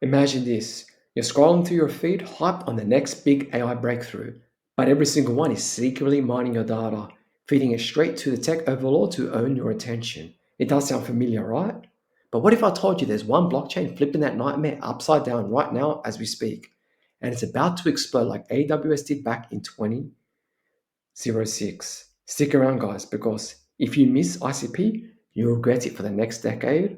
Imagine this. You're scrolling through your feed, hyped on the next big AI breakthrough, but every single one is secretly mining your data, feeding it straight to the tech overlord to own your attention. It does sound familiar, right? But what if I told you there's one blockchain flipping that nightmare upside down right now as we speak, and it's about to explode like AWS did back in 2006? Stick around, guys, because if you miss ICP, you'll regret it for the next decade.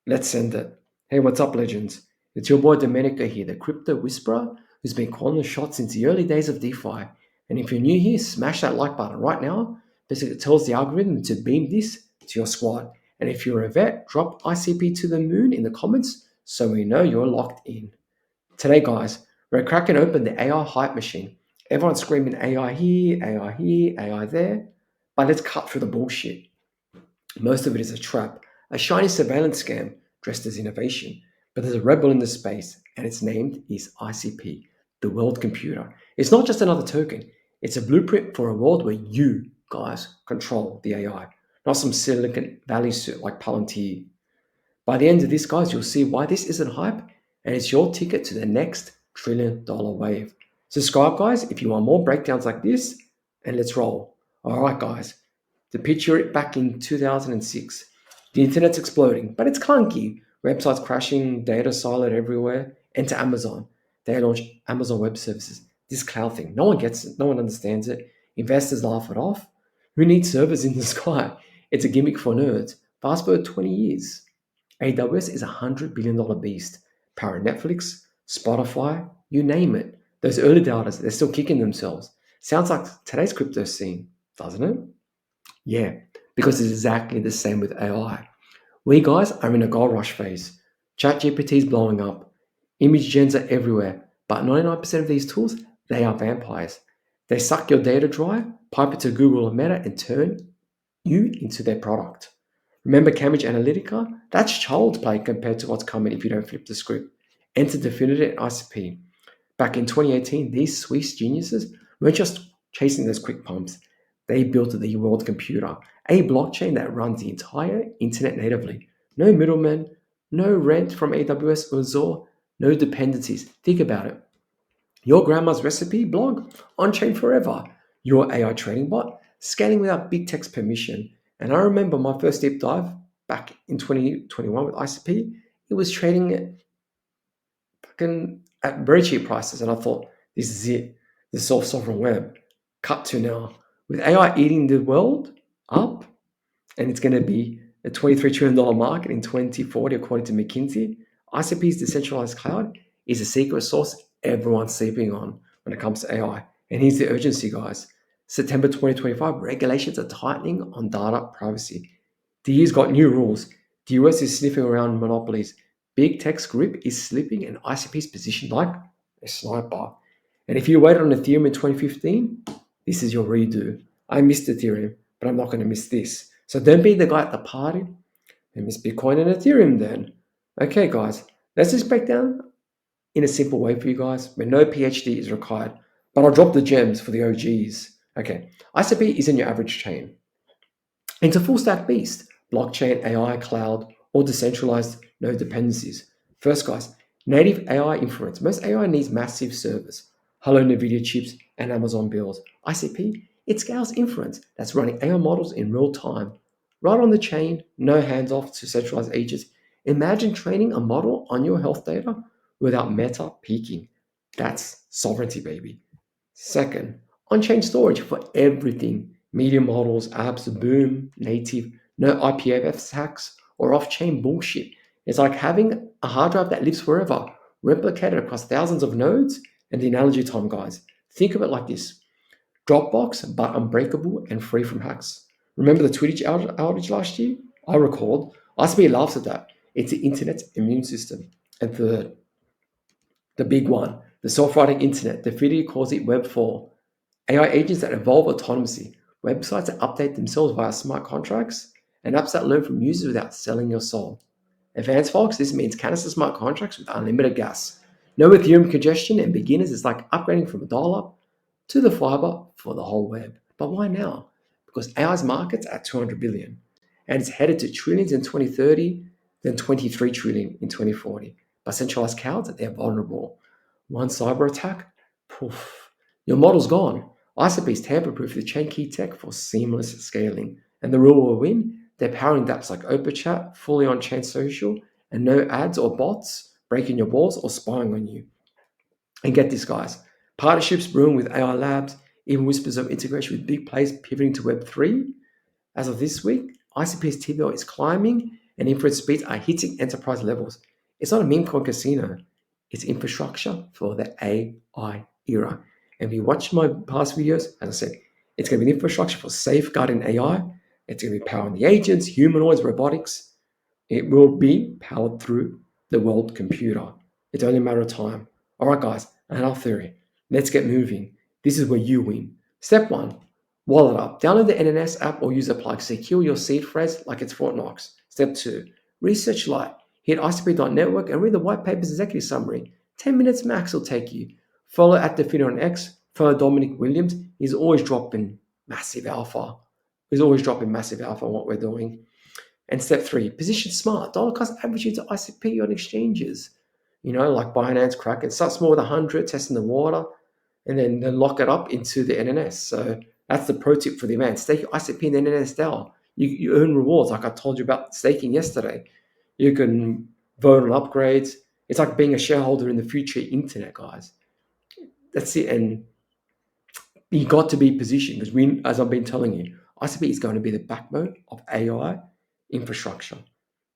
Let's send it. Hey, what's up, legends? It's your boy Domenico here, the crypto whisperer who's been calling the shots since the early days of DeFi. And if you're new here, smash that like button right now because it tells the algorithm to beam this to your squad. And if you're a vet, drop ICP to the moon in the comments so we know you're locked in. Today, guys, we're cracking open the AI hype machine. Everyone's screaming AI here, AI there. But let's cut through the bullshit. Most of it is a trap, a shiny surveillance scam dressed as innovation. But there's a rebel in the space, and its name is ICP, the world computer. It's not just another token, it's a blueprint for a world where you, guys, control the AI, not some Silicon Valley suit like Palantir. By the end of this, guys, you'll see why this isn't hype, and it's your ticket to the next $1 trillion wave. Subscribe, guys, if you want more breakdowns like this, and let's roll. All right, guys. To picture it back in 2006, the internet's exploding, but it's clunky. Websites crashing, data siloed everywhere. Enter Amazon. They launch Amazon Web Services. This cloud thing, no one gets it, no one understands it. Investors laugh it off. Who needs servers in the sky? It's a gimmick for nerds. Fast forward 20 years. AWS is a $100 billion beast, powering Netflix, Spotify, you name it. Those early doubters, they're still kicking themselves. Sounds like today's crypto scene, doesn't it? Yeah, because it's exactly the same with AI. We guys are in a gold rush phase. ChatGPT is blowing up. Image gens are everywhere, but 99% of these tools, they are vampires. They suck your data dry, pipe it to Google or Meta, and turn you into their product. Remember Cambridge Analytica? That's child's play compared to what's coming if you don't flip the script. Enter DFINITY and ICP. Back in 2018, these Swiss geniuses weren't just chasing those quick pumps. They built the world computer, a blockchain that runs the entire internet natively. No middlemen, no rent from AWS or Azure, no dependencies. Think about it. Your grandma's recipe blog, on chain forever. Your AI trading bot, scanning without big tech's permission. And I remember my first deep dive back in 2021 with ICP, it was trading at very cheap prices. And I thought, this is it, the self-sovereign web. Cut to now. With AI eating the world up, and it's going to be a $23 trillion market in 2040, according to McKinsey. ICP's decentralized cloud is a secret sauce everyone's sleeping on when it comes to AI. And here's the urgency, guys. September 2025, regulations are tightening on data privacy. The EU's got new rules. The US is sniffing around monopolies. Big tech's grip is slipping, and ICP's positioned like a sniper. And if you waited on Ethereum in 2015, this is your redo. I missed Ethereum, but I'm not going to miss this. So don't be the guy at the party and miss Bitcoin and Ethereum then. Okay, guys, let's just break down in a simple way for you guys where no PhD is required, but I'll drop the gems for the OGs. Okay, ICP isn't your average chain. It's a full stack beast, blockchain, AI, cloud, or decentralized, no dependencies. First, guys, native AI inference. Most AI needs massive servers. Hello, NVIDIA chips and Amazon builds. ICP, it scales inference that's running AI models in real time. Right on the chain, no hands-off to centralized agents. Imagine training a model on your health data without Meta peaking. That's sovereignty, baby. Second, on-chain storage for everything. Media models, apps, boom, native, no IPFS hacks or off-chain bullshit. It's like having a hard drive that lives forever, replicated across thousands of nodes. And the analogy time, guys, think of it like this. Dropbox, but unbreakable and free from hacks. Remember the Twitch outage last year? I recalled. ICP laughs at that. It's the internet's immune system. And third, the big one, the self-writing internet. The video calls it Web 4. AI agents that evolve autonomously, websites that update themselves via smart contracts, and apps that learn from users without selling your soul. Advanced folks, this means Canister smart contracts with unlimited gas. No Ethereum congestion, and beginners is like upgrading from a dial-up to the fiber for the whole web. But why now? Because AI's market's at 200 billion, and it's headed to trillions in 2030, then 23 trillion in 2040. But centralized clouds, they're vulnerable. One cyber attack, poof, your model's gone. ICP is tamper-proof with chain key tech for seamless scaling. And the real will win, they're powering dApps like OpenChat, fully on-chain social, and no ads or bots breaking your balls or spying on you. And get this, guys, partnerships brewing with AI labs, even whispers of integration with big players pivoting to Web3. As of this week, ICP's TVL is climbing and inference speeds are hitting enterprise levels. It's not a meme coin casino, it's infrastructure for the AI era. And if you watch my past videos, as I said, it's going to be infrastructure for safeguarding AI. It's going to be powering the agents, humanoids, robotics. It will be powered through the world computer. It's only a matter of time. All right, guys, enough theory. Let's get moving. This is where you win. Step one, wallet up. Download the NNS app or use a plug. Secure your seed phrase like it's Fort Knox. Step two, research light. Hit icp.network and read the white paper's executive summary. 10 minutes max will take you. Follow at DFINITY on X. Follow Dominic Williams. He's always dropping massive alpha. He's always dropping massive alpha on what we're doing. And step three, position smart. Dollar cost average into ICP on exchanges. Like Binance, Kraken. Start small with 100, testing the water, and then lock it up into the NNS. So that's the pro tip for the man. Stake your ICP in the NNS DAO. You earn rewards, like I told you about staking yesterday. You can vote on upgrades. It's like being a shareholder in the future internet, guys. That's it. And you got to be positioned because as I've been telling you, ICP is going to be the backbone of AI infrastructure.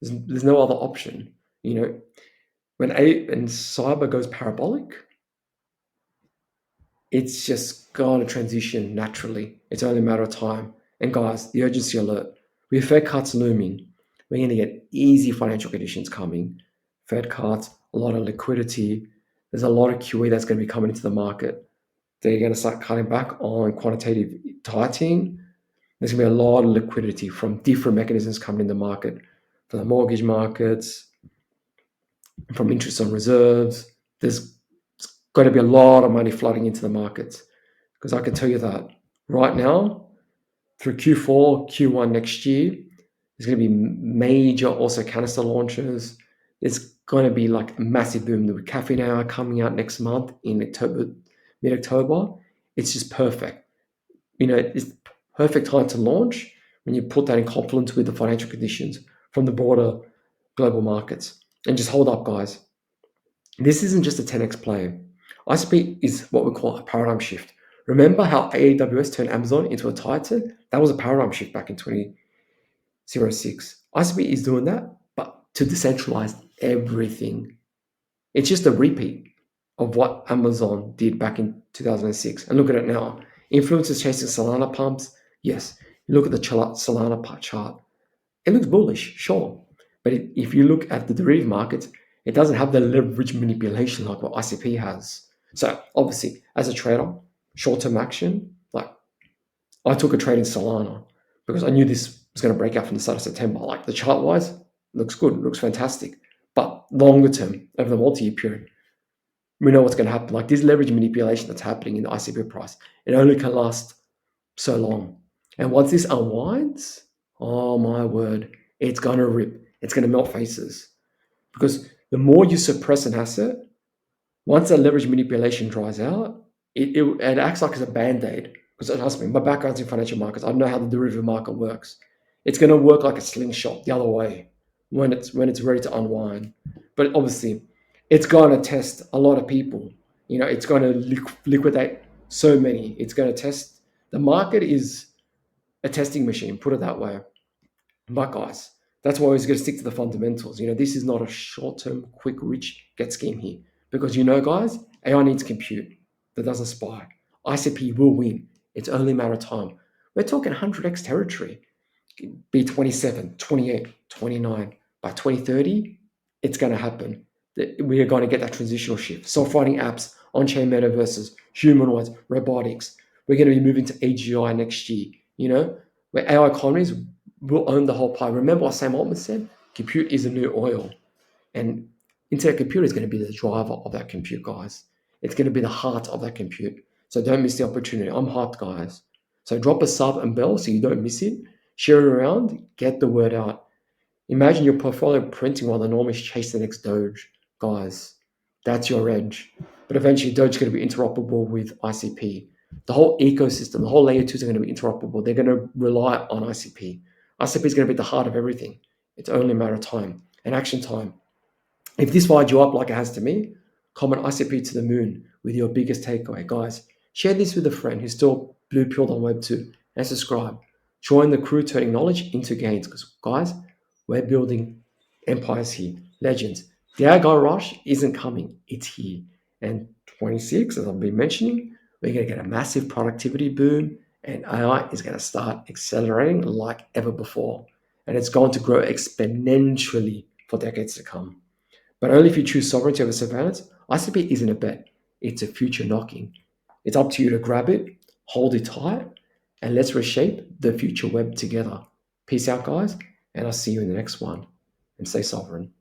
There's no other option. When cyber goes parabolic, it's just going to transition naturally. It's only a matter of time. And guys, the urgency alert. With Fed cuts looming, we're going to get easy financial conditions coming. Fed cuts, a lot of liquidity. There's a lot of QE that's going to be coming into the market. They're going to start cutting back on quantitative tightening. There's going to be a lot of liquidity from different mechanisms coming in the market, from the mortgage markets, from interest on reserves. There's going to be a lot of money flooding into the markets. Because I can tell you that right now, through Q4, Q1 next year, there's going to be major also Canister launches. There's going to be like a massive boom. The Caffeine Hour coming out next month in October, mid-October. It's just perfect. It's perfect time to launch when you put that in confluence with the financial conditions from the broader global markets. And just hold up, guys. This isn't just a 10x play. ICP is what we call a paradigm shift. Remember how AWS turned Amazon into a titan? That was a paradigm shift back in 2006. ICP is doing that, but to decentralize everything. It's just a repeat of what Amazon did back in 2006. And look at it now. Influencers chasing Solana pumps. Yes, you look at the Solana chart. It looks bullish, sure. But if you look at the derivative markets, it doesn't have the leverage manipulation like what ICP has. So obviously, as a trader, short-term action, like I took a trade in Solana because I knew this was going to break out from the start of September. Like the chart-wise, looks good, looks fantastic. But longer term, over the multi-year period, we know what's going to happen. Like this leverage manipulation that's happening in the ICP price, it only can last so long. And once this unwinds, oh my word, it's going to rip. It's going to melt faces. Because the more you suppress an asset, once that leverage manipulation dries out, it acts like it's a band-aid. Because trust me, my background's in financial markets. I know how the derivative market works. It's going to work like a slingshot the other way when it's ready to unwind. But obviously, it's going to test a lot of people. It's going to liquidate so many. It's going to test. The market is a testing machine, put it that way. But guys, that's why we're going to stick to the fundamentals. This is not a short-term, quick, rich get scheme here. Because guys, AI needs compute that doesn't spy. ICP will win. It's only a matter of time. We're talking 100x territory. Be 27, 28, 29. By 2030, it's going to happen. We are going to get that transitional shift. Self-writing apps, on-chain metaverses, humanoids, robotics. We're going to be moving to AGI next year. Where AI economies will own the whole pie. Remember what Sam Altman said? Compute is the new oil. And internet computer is going to be the driver of that compute, guys. It's going to be the heart of that compute. So don't miss the opportunity. I'm hyped, guys. So drop a sub and bell so you don't miss it. Share it around. Get the word out. Imagine your portfolio printing while the normies chase the next Doge. guys, that's your edge. But eventually, Doge is going to be interoperable with ICP. The whole ecosystem, the whole layer twos are going to be interoperable. They're going to rely on ICP. ICP is going to be the heart of everything. It's only a matter of time and action time. If this fired you up like it has to me, comment ICP to the moon with your biggest takeaway. Guys, share this with a friend who's still blue pilled on Web 2 and subscribe. Join the crew turning knowledge into gains because, guys, we're building empires here, legends. The AI rush isn't coming, it's here. And 26, as I've been mentioning, we're going to get a massive productivity boom and AI is going to start accelerating like ever before. And it's going to grow exponentially for decades to come. But only if you choose sovereignty over surveillance. ICP isn't a bet, it's a future knocking. It's up to you to grab it, hold it tight, and let's reshape the future web together. Peace out, guys, and I'll see you in the next one. And stay sovereign.